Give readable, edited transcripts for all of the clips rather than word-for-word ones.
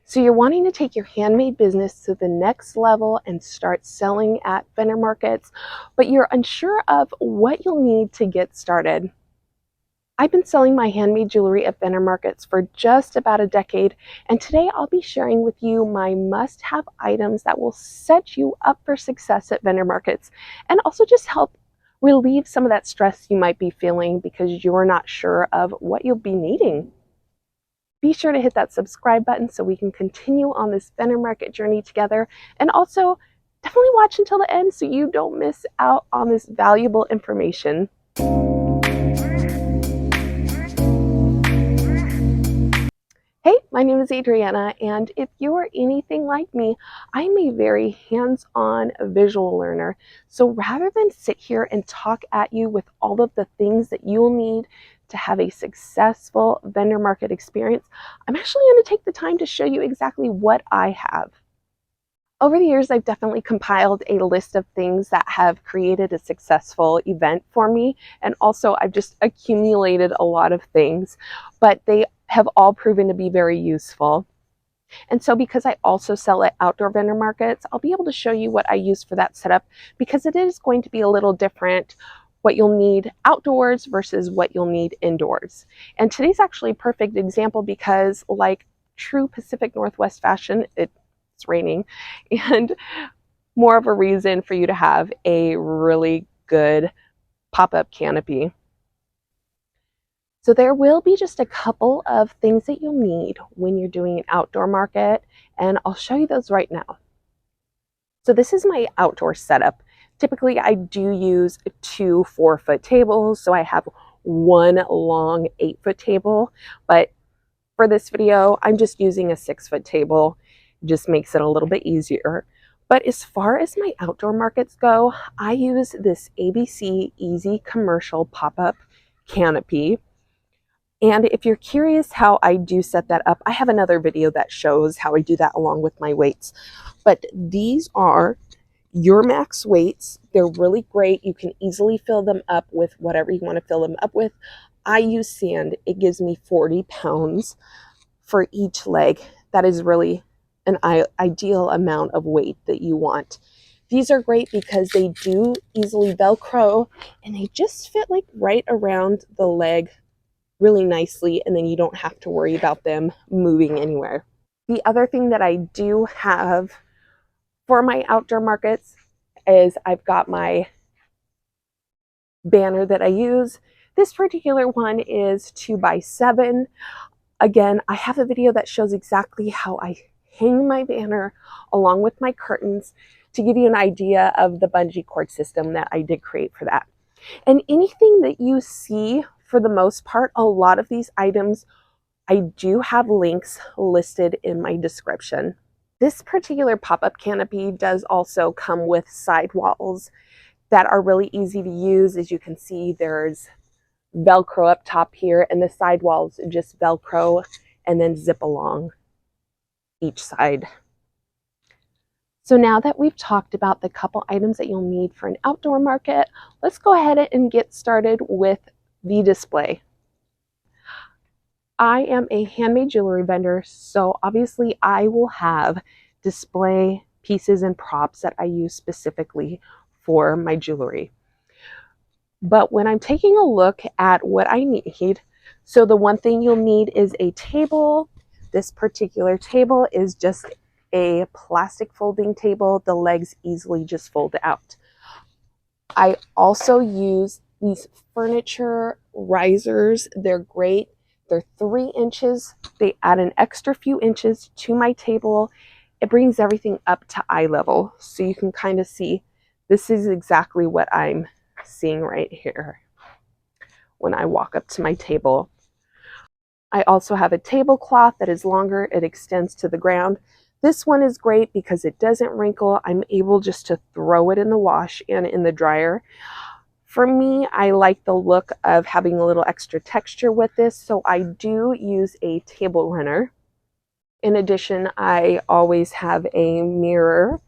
So you're wanting to take your handmade business to the next level and start selling at vendor markets, but you're unsure of what you'll need to get started. I've been selling my handmade jewelry at vendor markets for just about a decade, and today I'll be sharing with you my must-have items that will set you up for success at vendor markets and also just help relieve some of that stress you might be feeling because you're not sure of what you'll be needing. Be sure to hit that subscribe button so we can continue on this vendor market journey together. And also, definitely watch until the end so you don't miss out on this valuable information. Hey, my name is Adriana, and if you are anything like me, I'm a very hands-on visual learner. So rather than sit here and talk at you with all of the things that you'll need to have a successful vendor market experience, I'm actually going to take the time to show you exactly what I have. Over the years, I've definitely compiled a list of things that have created a successful event for me. And also, I've just accumulated a lot of things, but they have all proven to be very useful. And so because I also sell at outdoor vendor markets, I'll be able to show you what I use for that setup because it is going to be a little different what you'll need outdoors versus what you'll need indoors. And today's actually a perfect example because like true Pacific Northwest fashion, it's raining, and more of a reason for you to have a really good pop-up canopy. So there will be just a couple of things that you'll need when you're doing an outdoor market, and I'll show you those right now. So this is my outdoor setup. Typically, I do use 2 4-foot tables, so I have one long 8-foot table, but for this video, I'm just using a 6-foot table. It just makes it a little bit easier. But as far as my outdoor markets go, I use this ABC Easy Commercial pop-up canopy. And if you're curious how I do set that up, I have another video that shows how I do that along with my weights. But these are your max weights. They're really great. You can easily fill them up with whatever you want to fill them up with. I use sand. It gives me 40 pounds for each leg. That is really an ideal amount of weight that you want. These are great because they do easily Velcro and they just fit like right around the leg really nicely, and then you don't have to worry about them moving anywhere. The other thing that I do have for my outdoor markets is I've got my banner that I use. This particular one is 2x7. Again, I have a video that shows exactly how I hang my banner along with my curtains to give you an idea of the bungee cord system that I did create for that. And anything that you see, for the most part, a lot of these items, I do have links listed in my description. This particular pop-up canopy does also come with sidewalls that are really easy to use. As you can see, there's Velcro up top here, and the sidewalls just Velcro and then zip along each side. So now that we've talked about the couple items that you'll need for an outdoor market, let's go ahead and get started with the display. I am a handmade jewelry vendor, so obviously I will have display pieces and props that I use specifically for my jewelry. But when I'm taking a look at what I need, so the one thing you'll need is a table. This particular table is just a plastic folding table. The legs easily just fold out. I also use these furniture risers. They're great. They're 3 inches. They add an extra few inches to my table. It brings everything up to eye level. So you can kind of see this is exactly what I'm seeing right here when I walk up to my table. I also have a tablecloth that is longer. It extends to the ground. This one is great because it doesn't wrinkle. I'm able just to throw it in the wash and in the dryer. For me, I like the look of having a little extra texture with this, so I do use a table runner. In addition, I always have a mirror.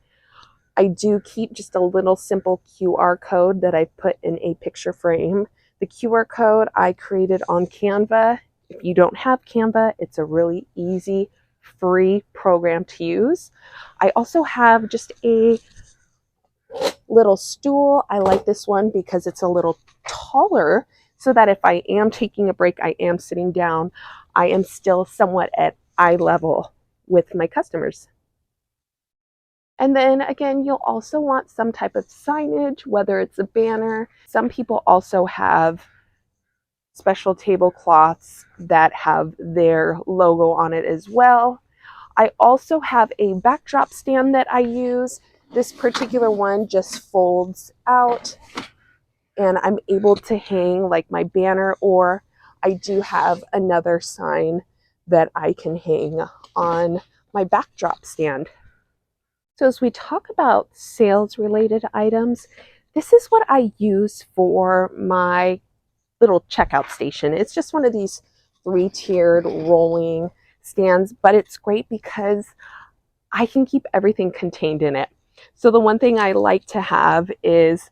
I do keep just a little simple QR code that I put in a picture frame. The QR code I created on Canva. If you don't have Canva, it's a really easy free program to use. I also have just a little stool. I like this one because it's a little taller so that if I am taking a break, I am sitting down, I am still somewhat at eye level with my customers. And then again, you'll also want some type of signage, whether it's a banner. Some people also have special tablecloths that have their logo on it as well. I also have a backdrop stand that I use. This particular one just folds out and I'm able to hang like my banner, or I do have another sign that I can hang on my backdrop stand. So as we talk about sales related items, this is what I use for my little checkout station. It's just one of these 3-tiered rolling stands, but it's great because I can keep everything contained in it. So the one thing I like to have is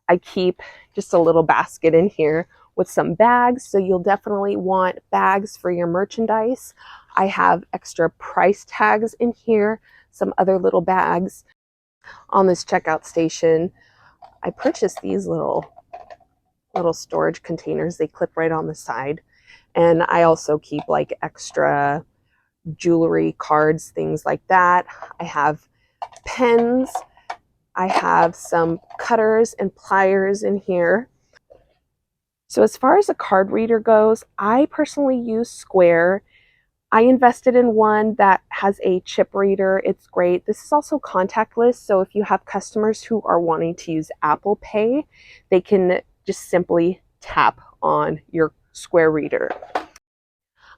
I keep just a little basket in here with some bags. So you'll definitely want bags for your merchandise. I have extra price tags in here, some other little bags. On this checkout station, I purchased these little storage containers. They clip right on the side. And I also keep like extra jewelry, cards, things like that. I have pens. I have some cutters and pliers in here. So as far as a card reader goes, I personally use Square. I invested in one that has a chip reader. It's great. This is also contactless, so if you have customers who are wanting to use Apple Pay, they can just simply tap on your Square reader.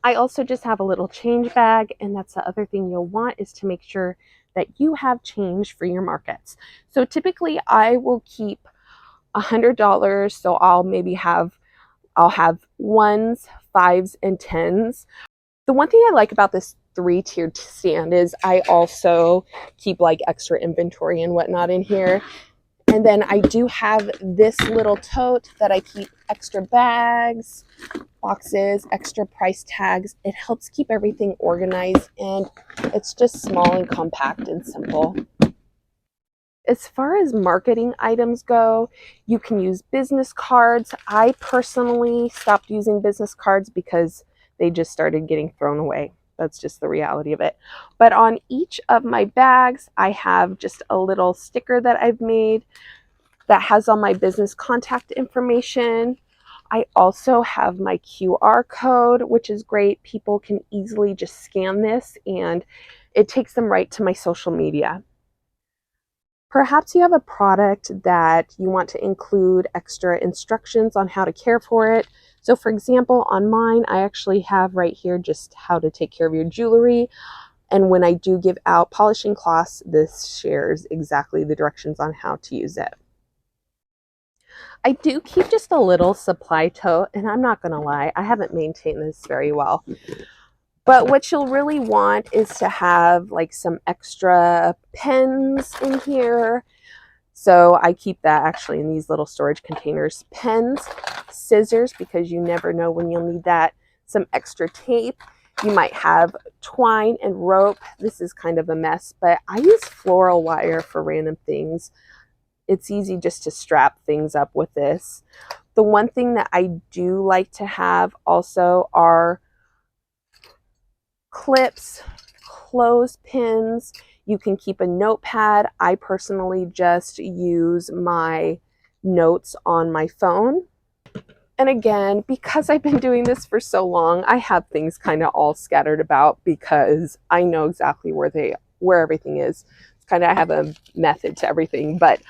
I also just have a little change bag, and that's the other thing you'll want, is to make sure that you have change for your markets. So typically I will keep $100, so I'll have ones, fives, and tens. The one thing I like about this 3-tiered stand is I also keep like extra inventory and whatnot in here. And then I do have this little tote that I keep extra bags, boxes, extra price tags. It helps keep everything organized, and it's just small and compact and simple. As far as marketing items go, you can use business cards. I personally stopped using business cards because they just started getting thrown away. That's just the reality of it. But on each of my bags, I have just a little sticker that I've made that has all my business contact information. I also have my QR code, which is great. People can easily just scan this and it takes them right to my social media. Perhaps you have a product that you want to include extra instructions on how to care for it. So for example, on mine, I actually have right here just how to take care of your jewelry. And when I do give out polishing cloths, this shares exactly the directions on how to use it. I do keep just a little supply tote, and I'm not going to lie, I haven't maintained this very well. But what you'll really want is to have like some extra pens in here. So I keep that actually in these little storage containers. Pens, scissors, because you never know when you'll need that. Some extra tape. You might have twine and rope. This is kind of a mess, but I use floral wire for random things. It's easy just to strap things up with this. The one thing that I do like to have also are clips, clothespins. You can keep a notepad. I personally just use my notes on my phone. And again, because I've been doing this for so long, I have things kind of all scattered about because I know exactly where everything is. It's kind of, I have a method to everything, but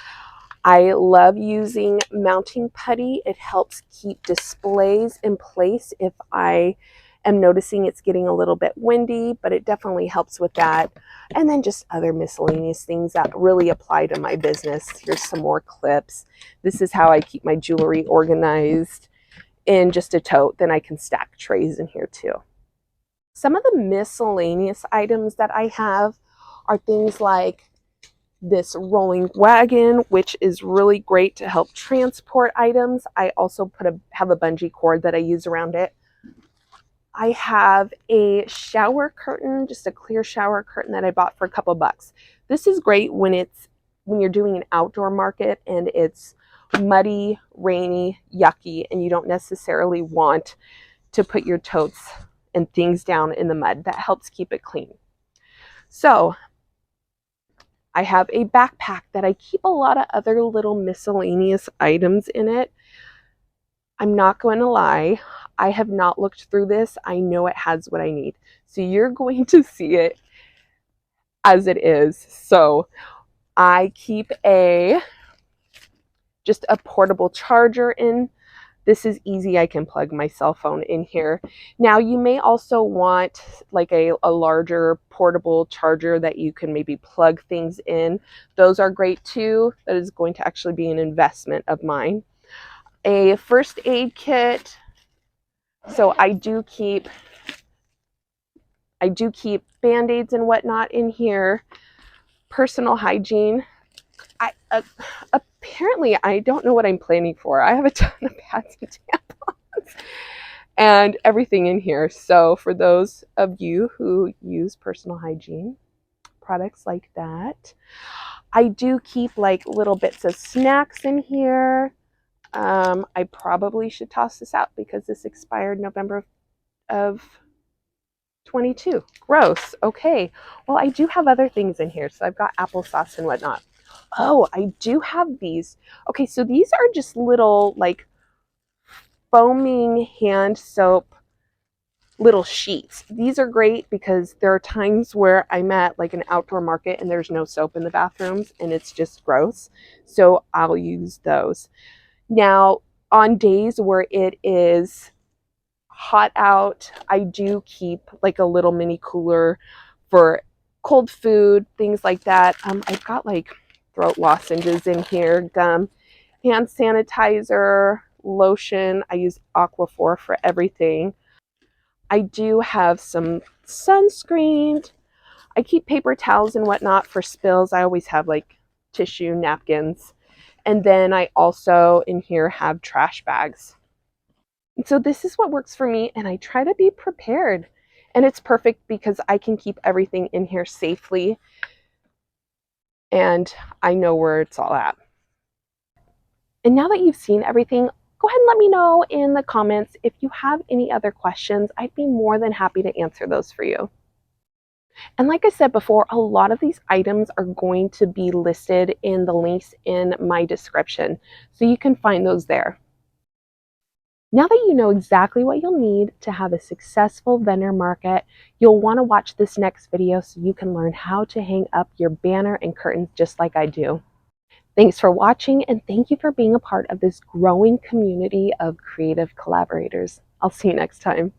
I love using mounting putty. It helps keep displays in place if I am noticing it's getting a little bit windy, but it definitely helps with that. And then just other miscellaneous things that really apply to my business. Here's some more clips. This is how I keep my jewelry organized in just a tote. Then I can stack trays in here too. Some of the miscellaneous items that I have are things like this rolling wagon, which is really great to help transport items. I also have a bungee cord that I use around it. I have a shower curtain, just a clear shower curtain that I bought for a couple bucks. This is great when you're doing an outdoor market and it's muddy, rainy, yucky, and you don't necessarily want to put your totes and things down in the mud. That helps keep it clean. So I have a backpack that I keep a lot of other little miscellaneous items in it. I'm not going to lie, I have not looked through this. I know it has what I need. So you're going to see it as it is. So I keep just a portable charger in. This is easy. I can plug my cell phone in here. Now you may also want like a larger portable charger that you can maybe plug things in. Those are great too. That is going to actually be an investment of mine. A first aid kit. So I do keep Band-Aids and whatnot in here. Personal hygiene. Apparently I don't know what I'm planning for. I have a ton of pads and tampons and everything in here. So for those of you who use personal hygiene products like that, I do keep like little bits of snacks in here. I probably should toss this out because this expired November of 22. Gross. Okay. Well, I do have other things in here. So I've got applesauce and whatnot. Oh, I do have these. Okay, so these are just little like foaming hand soap little sheets. These are great because there are times where I'm at like an outdoor market and there's no soap in the bathrooms and it's just gross. So I'll use those. Now, on days where it is hot out, I do keep like a little mini cooler for cold food, things like that. I've got like throat lozenges in here, gum, hand sanitizer, lotion. I use Aquaphor for everything. I do have some sunscreen. I keep paper towels and whatnot for spills. I always have like tissue, napkins. And then I also in here have trash bags. And so this is what works for me, and I try to be prepared. And it's perfect because I can keep everything in here safely and I know where it's all at. And now that you've seen everything, go ahead and let me know in the comments if you have any other questions. I'd be more than happy to answer those for you. And like I said before, a lot of these items are going to be listed in the links in my description, so you can find those there. Now that you know exactly what you'll need to have a successful vendor market, you'll want to watch this next video so you can learn how to hang up your banner and curtains just like I do. Thanks for watching, and thank you for being a part of this growing community of creative collaborators. I'll see you next time.